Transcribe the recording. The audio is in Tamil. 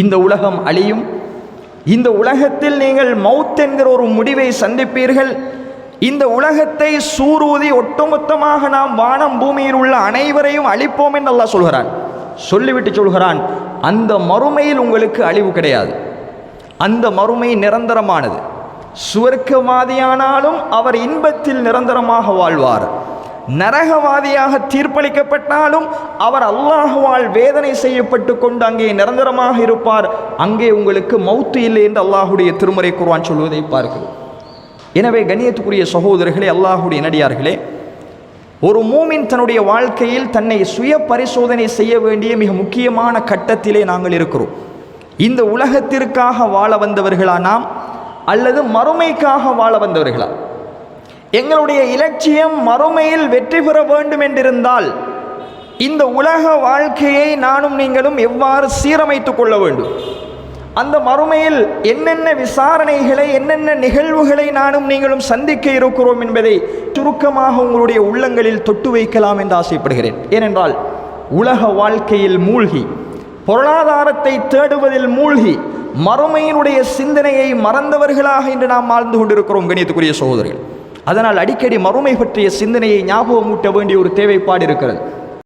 இந்த உலகம் அழியும். இந்த உலகத்தில் நீங்கள் மௌத் என்கிற ஒரு முடிவை சந்திப்பீர்கள். இந்த உலகத்தை சூரூதி ஒட்டுமொத்தமாக நாம் வானம் பூமியில் உள்ள அனைவரையும் அழிப்போம் என்று அல்லாஹ் சொல்கிறான். சொல்லிவிட்டு சொல்கிறான், அந்த மறுமையில் உங்களுக்கு அழிவு கிடையாது. அந்த மறுமை நிரந்தரமானது. சுவர்க்கவாதியானாலும் அவர் இன்பத்தில் நிரந்தரமாக வாழ்வார். நரகவாதியாக தீர்ப்பளிக்கப்பட்டாலும் அவர் அல்லாஹ்வால் வேதனை செய்யப்பட்டு கொண்டு அங்கே நிரந்தரமாக இருப்பார். அங்கே உங்களுக்கு மௌத்து இல்லை என்று அல்லாஹுடைய திருமறை குர்ஆன் சொல்வதை பார்க்கிறோம். எனவே கண்ணியத்துக்குரிய சகோதரர்களே, அல்லாஹுடைய நடிகார்களே, ஒரு மூமின் தன்னுடைய வாழ்க்கையில் தன்னை சுய பரிசோதனை செய்ய வேண்டிய மிக முக்கியமான கட்டத்திலே நாங்கள் இருக்கிறோம். இந்த உலகத்திற்காக வாழ வந்தவர்களா நாம், அல்லது மறுமைக்காக வாழ வந்தவர்களா? எங்களுடைய இலட்சியம் மறுமையில் வெற்றி பெற வேண்டும் என்றிருந்தால் இந்த உலக வாழ்க்கையை நானும் நீங்களும் எவ்வாறு சீரமைத்துக் கொள்ள வேண்டும், அந்த மறுமையில் என்னென்ன விசாரணைகளை என்னென்ன நிகழ்வுகளை நானும் நீங்களும் சந்திக்க இருக்கிறோம் என்பதை சுருக்கமாக உங்களுடைய உள்ளங்களில் தொட்டு வைக்கலாம் என்று ஆசைப்படுகிறேன். ஏனென்றால் உலக வாழ்க்கையில் மூழ்கி, பொருளாதாரத்தை தேடுவதில் மூழ்கி, மறுமையினுடைய சிந்தனையை மறந்தவர்களாக இன்று நாம் வாழ்ந்து கொண்டிருக்கிறோம் கண்ணியத்துக்குரிய சகோதரர்கள். அதனால் அடிக்கடி மறுமை பற்றிய சிந்தனையை ஞாபகமூட்ட வேண்டிய ஒரு தேவைப்பாடு இருக்கிறது.